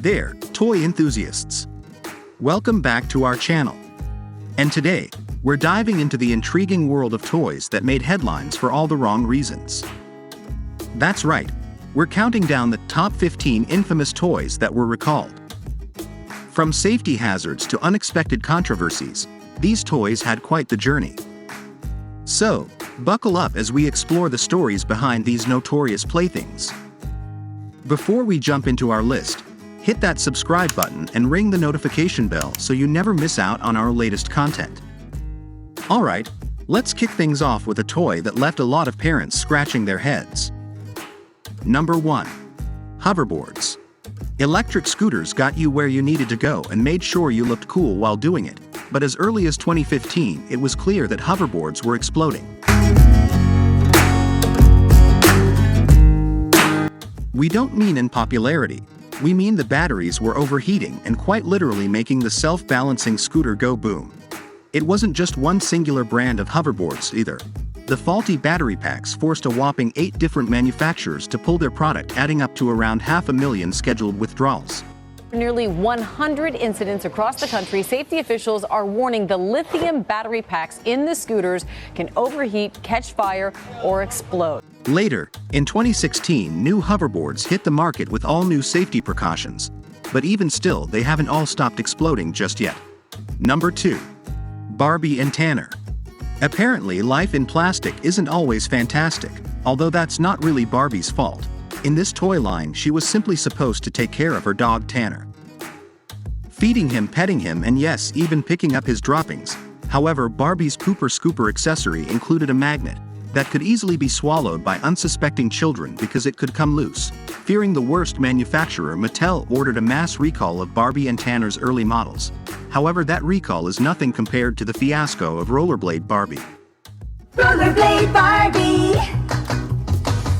there, toy enthusiasts! Welcome back to our channel. And today, we're diving into the intriguing world of toys that made headlines for all the wrong reasons. That's right, we're counting down the top 15 infamous toys that were recalled. From safety hazards to unexpected controversies, these toys had quite the journey. So, buckle up as we explore the stories behind these notorious playthings. Before we jump into our list, hit that subscribe button and ring the notification bell so you never miss out on our latest content. Alright, let's kick things off with a toy that left a lot of parents scratching their heads. Number 1. Hoverboards. Electric scooters got you where you needed to go and made sure you looked cool while doing it, but as early as 2015 it was clear that hoverboards were exploding. We don't mean in popularity, we mean the batteries were overheating and quite literally making the self-balancing scooter go boom. It wasn't just one singular brand of hoverboards either. The faulty battery packs forced a whopping 8 different manufacturers to pull their product, adding up to around 500,000 scheduled withdrawals. Nearly 100 incidents across the country, safety officials are warning the lithium battery packs in the scooters can overheat, catch fire, or explode. Later, in 2016, new hoverboards hit the market with all new safety precautions. But even still, they haven't all stopped exploding just yet. Number 2. Barbie and Tanner. Apparently, life in plastic isn't always fantastic, although that's not really Barbie's fault. In this toy line, she was simply supposed to take care of her dog Tanner. Feeding him, petting him, and yes, even picking up his droppings. However, Barbie's pooper scooper accessory included a magnet that could easily be swallowed by unsuspecting children because it could come loose. Fearing the worst, manufacturer Mattel ordered a mass recall of Barbie and Tanner's early models. However, that recall is nothing compared to the fiasco of Rollerblade Barbie. Rollerblade Barbie,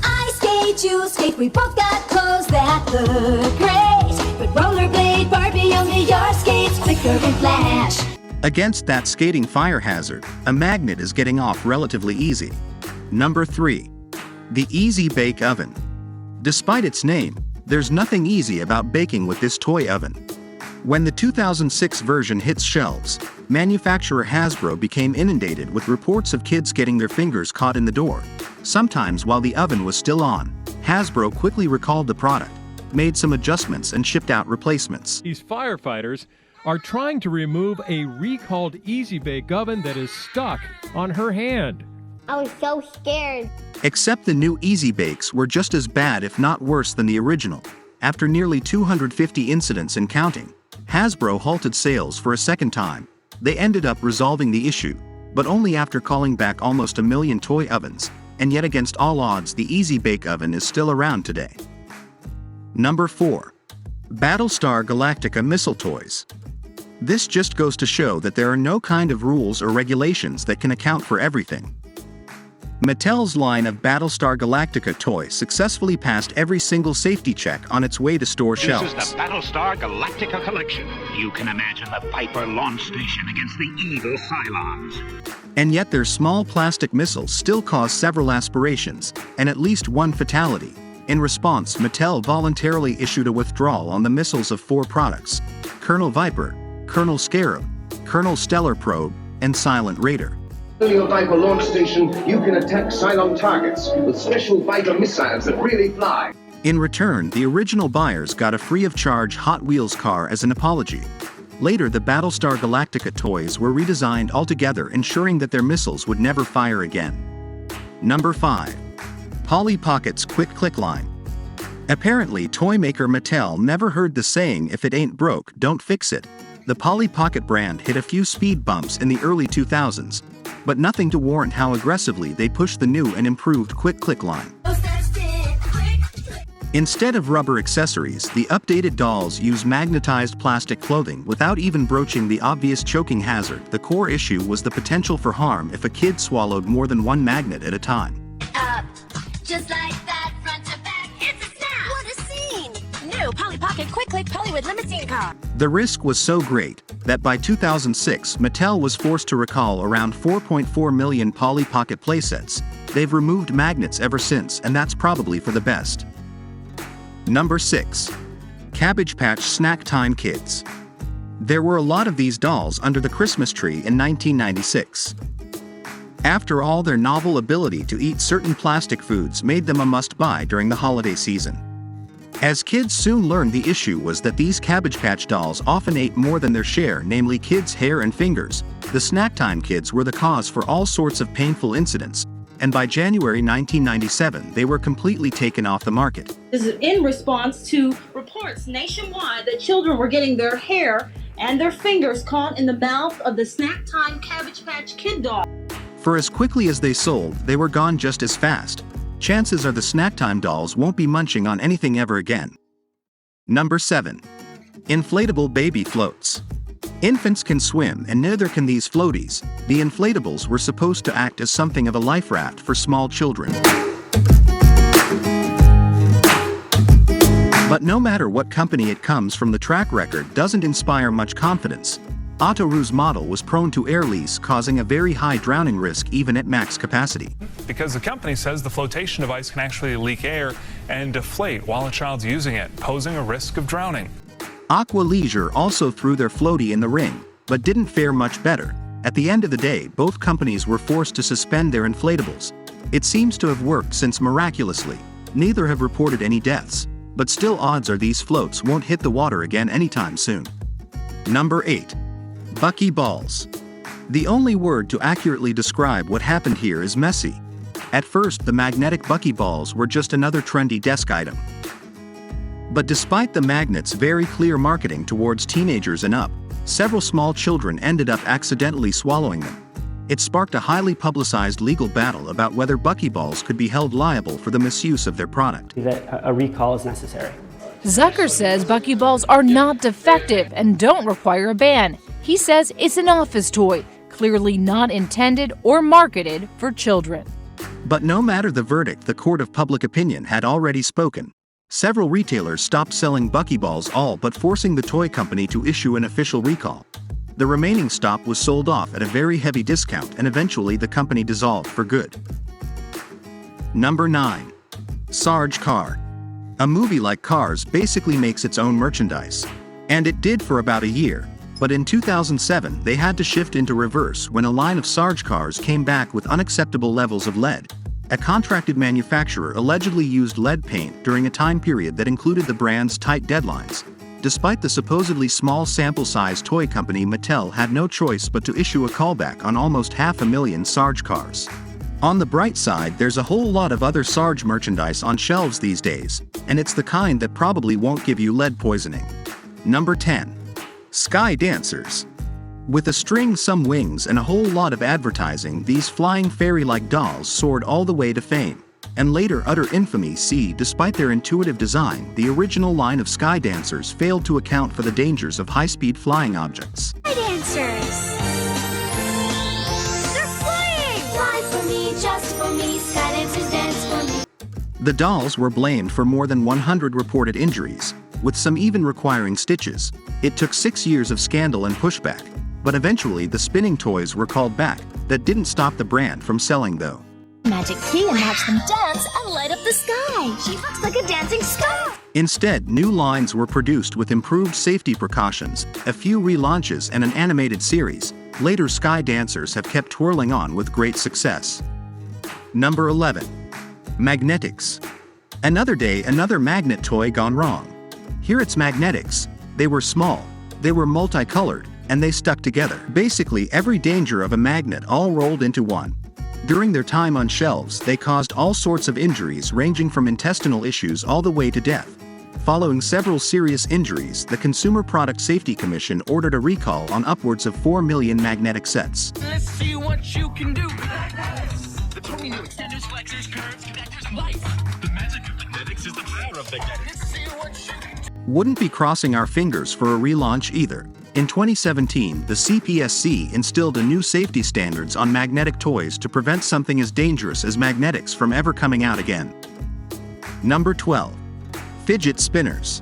I skate, you skate, we both got clothes that look great. But Rollerblade Barbie, only your skates quicker and flash. Against that skating fire hazard, a magnet is getting off relatively easy. Number 3. The Easy Bake Oven. Despite its name, there's nothing easy about baking with this toy oven. When the 2006 version hits shelves, manufacturer Hasbro became inundated with reports of kids getting their fingers caught in the door. Sometimes while the oven was still on, Hasbro quickly recalled the product, made some adjustments and shipped out replacements. These firefighters are trying to remove a recalled Easy Bake Oven that is stuck on her hand. I was so scared. Except the new Easy Bakes were just as bad, if not worse, than the original. After nearly 250 incidents and counting, Hasbro halted sales for a second time. They ended up resolving the issue, but only after calling back almost 1 million toy ovens, and yet against all odds the Easy Bake Oven is still around today. Number 4. Battlestar Galactica Missile Toys. This just goes to show that there are no kind of rules or regulations that can account for everything. Mattel's line of Battlestar Galactica toys successfully passed every single safety check on its way to store shelves. This is the Battlestar Galactica collection. You can imagine the Viper launch station against the evil Cylons. And yet their small plastic missiles still cause several aspirations, and at least one fatality. In response, Mattel voluntarily issued a withdrawal on the missiles of 4 products: Colonel Viper, Colonel Scarab, Colonel Stellar Probe, and Silent Raider. On your Viper launch station, you can attack Cylon targets with special Viper missiles that really fly. In return, the original buyers got a free-of-charge Hot Wheels car as an apology. Later, the Battlestar Galactica toys were redesigned altogether, ensuring that their missiles would never fire again. Number 5. Polly Pocket's Quick Click Line. Apparently, toy maker Mattel never heard the saying, "If it ain't broke, don't fix it." The Polly Pocket brand hit a few speed bumps in the early 2000s, but nothing to warrant how aggressively they pushed the new and improved Quick Click line. Instead of rubber accessories, the updated dolls use magnetized plastic clothing without even broaching the obvious choking hazard. The core issue was the potential for harm if a kid swallowed more than one magnet at a time. Just like that, front to back, it's a snap! What a scene! New Polly Pocket Quick Click Hollywood Limousine Car. The risk was so great that by 2006, Mattel was forced to recall around 4.4 million Polly Pocket playsets. They've removed magnets ever since, and that's probably for the best. Number 6. Cabbage Patch Snacktime Kids. There were a lot of these dolls under the Christmas tree in 1996. After all, their novel ability to eat certain plastic foods made them a must-buy during the holiday season. As kids soon learned, the issue was that these Cabbage Patch dolls often ate more than their share, namely kids' hair and fingers. The Snacktime Kids were the cause for all sorts of painful incidents, and by January 1997 they were completely taken off the market. This is in response to reports nationwide that children were getting their hair and their fingers caught in the mouth of the Snacktime Cabbage Patch Kid doll. For as quickly as they sold, they were gone just as fast. Chances are the Snacktime dolls won't be munching on anything ever again. Number 7. Inflatable baby floats. Infants can swim, and neither can these floaties. The inflatables were supposed to act as something of a life raft for small children. But no matter what company it comes from, the track record doesn't inspire much confidence. Autoru's model was prone to air lease, causing a very high drowning risk even at max capacity. Because the company says the flotation device can actually leak air and deflate while a child's using it, posing a risk of drowning. Aqua Leisure also threw their floaty in the ring, but didn't fare much better. At the end of the day, both companies were forced to suspend their inflatables. It seems to have worked, since miraculously, neither have reported any deaths. But still, odds are these floats won't hit the water again anytime soon. Number 8. Bucky Balls. The only word to accurately describe what happened here is messy. At first, the magnetic Bucky Balls were just another trendy desk item. But despite the magnet's very clear marketing towards teenagers and up, several small children ended up accidentally swallowing them. It sparked a highly publicized legal battle about whether Bucky Balls could be held liable for the misuse of their product. That a recall is necessary. Zucker says Bucky Balls are not defective and don't require a ban. He says it's an office toy, clearly not intended or marketed for children. But no matter the verdict, the court of public opinion had already spoken. Several retailers stopped selling Bucky Balls, all but forcing the toy company to issue an official recall. The remaining stock was sold off at a very heavy discount, and eventually the company dissolved for good. Number 9. Sarge Car. A movie like Cars basically makes its own merchandise. And it did for about a year. But in 2007 they had to shift into reverse when a line of Sarge cars came back with unacceptable levels of lead. A contracted manufacturer allegedly used lead paint during a time period that included the brand's tight deadlines. Despite the supposedly small sample size, toy company Mattel had no choice but to issue a callback on almost 500,000 Sarge cars. On the bright side, there's a whole lot of other Sarge merchandise on shelves these days, and it's the kind that probably won't give you lead poisoning. Number 10. Sky Dancers. With a string, some wings, and a whole lot of advertising, these flying fairy-like dolls soared all the way to fame, and later utter infamy. Despite their intuitive design, the original line of Sky Dancers failed to account for the dangers of high-speed flying objects. Sky Dancers! They're flying! Fly for me, just for me, Sky Dancers dance for me. The dolls were blamed for more than 100 reported injuries, with some even requiring stitches. It took 6 years of scandal and pushback, but eventually the spinning toys were called back. That didn't stop the brand from selling, though. Magic key and watch them dance and light up the sky. She looks like a dancing star. Instead, new lines were produced with improved safety precautions, a few relaunches, and an animated series. Later, Sky Dancers have kept twirling on with great success. Number 11. Magnetics. Another day, another magnet toy gone wrong. Here it's magnetics. They were small, they were multicolored, and they stuck together. Basically every danger of a magnet all rolled into one. During their time on shelves, they caused all sorts of injuries, ranging from intestinal issues all the way to death. Following several serious injuries, the Consumer Product Safety Commission ordered a recall on upwards of 4 million magnetic sets. Let's see what you can do. The totally new extenders, flexors, curves, connectors, and life. The magic of magnetics is the power of magnetics. Let's see what you can do. Wouldn't be crossing our fingers for a relaunch either. In 2017, the CPSC instilled a new safety standards on magnetic toys to prevent something as dangerous as magnetics from ever coming out again. Number 12. Fidget spinners.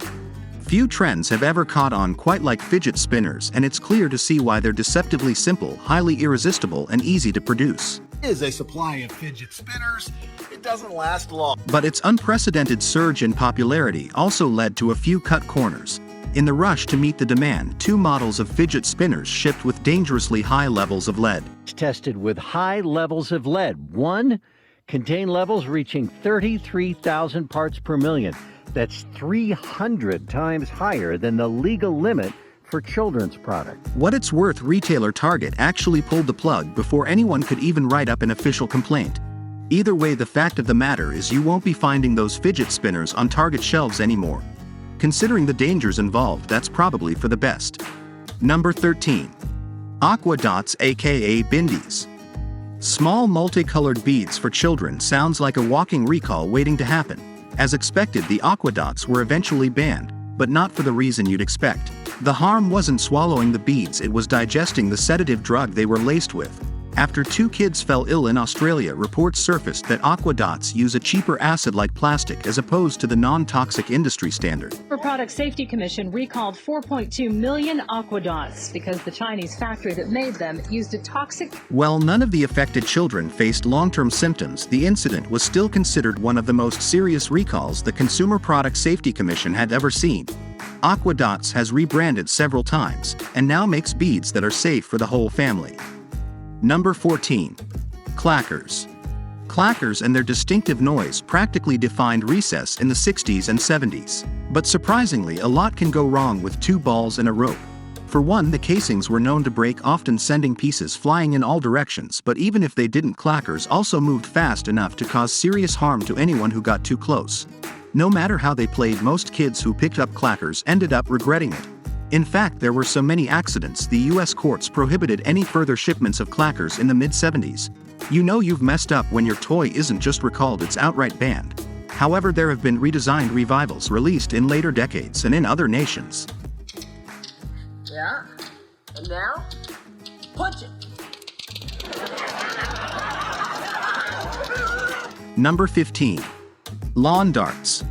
Few trends have ever caught on quite like fidget spinners, and it's clear to see why. They're deceptively simple, highly irresistible, and easy to produce. is a supply of fidget spinners. It doesn't last long. But its unprecedented surge in popularity also led to a few cut corners. In the rush to meet the demand, 2 models of fidget spinners shipped with dangerously high levels of lead. Tested with high levels of lead. One contained levels reaching 33,000 parts per million. That's 300 times higher than the legal limit for children's product. What it's worth, retailer Target actually pulled the plug before anyone could even write up an official complaint. Either way, the fact of the matter is you won't be finding those fidget spinners on Target shelves anymore. Considering the dangers involved, that's probably for the best. Number 13. Aqua Dots, aka Bindies. Small multicolored beads for children sounds like a walking recall waiting to happen. As expected, the Aqua Dots were eventually banned, but not for the reason you'd expect. The harm wasn't swallowing the beads, it was digesting the sedative drug they were laced with. After 2 kids fell ill in Australia, reports surfaced that Aqua Dots use a cheaper acid-like plastic as opposed to the non-toxic industry standard. The Product Safety Commission recalled 4.2 million Aqua Dots because the Chinese factory that made them used a toxic... While none of the affected children faced long-term symptoms, the incident was still considered one of the most serious recalls the Consumer Product Safety Commission had ever seen. Aqua Dots has rebranded several times and now makes beads that are safe for the whole family. Number 14. Clackers. Clackers and their distinctive noise practically defined recess in the 60s and 70s. But surprisingly, a lot can go wrong with 2 balls and a rope. For one, the casings were known to break, often sending pieces flying in all directions, but even if they didn't, clackers also moved fast enough to cause serious harm to anyone who got too close. No matter how they played, most kids who picked up clackers ended up regretting it. In fact, there were so many accidents, the US courts prohibited any further shipments of clackers in the mid-70s. You know you've messed up when your toy isn't just recalled, it's outright banned. However, there have been redesigned revivals released in later decades and in other nations. Yeah, and now, punch it. Number 15. Lawn darts.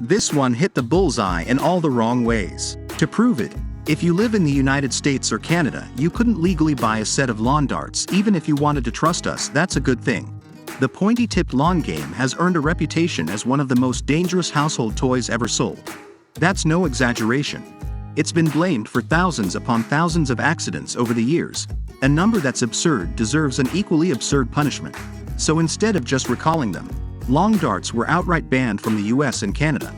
This one hit the bullseye in all the wrong ways. To prove it, if you live in the United States or Canada, you couldn't legally buy a set of lawn darts. Even if you wanted to trust us, that's a good thing. The pointy-tipped lawn game has earned a reputation as one of the most dangerous household toys ever sold. That's no exaggeration. It's been blamed for thousands upon thousands of accidents over the years. A number that's absurd deserves an equally absurd punishment. So instead of just recalling them, long darts were outright banned from the US and Canada.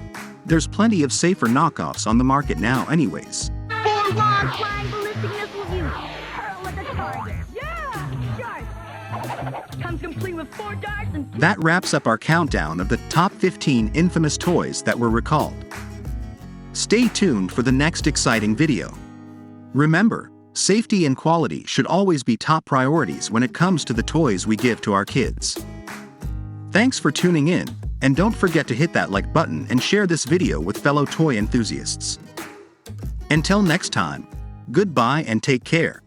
There's plenty of safer knockoffs on the market now anyways. 4 long flying ballistic missile use. Hurl at the target. Yeah, sharp. Comes complete with 4 darts and... That wraps up our countdown of the top 15 infamous toys that were recalled. Stay tuned for the next exciting video. Remember, safety and quality should always be top priorities when it comes to the toys we give to our kids. Thanks for tuning in. And don't forget to hit that like button and share this video with fellow toy enthusiasts. Until next time, goodbye and take care.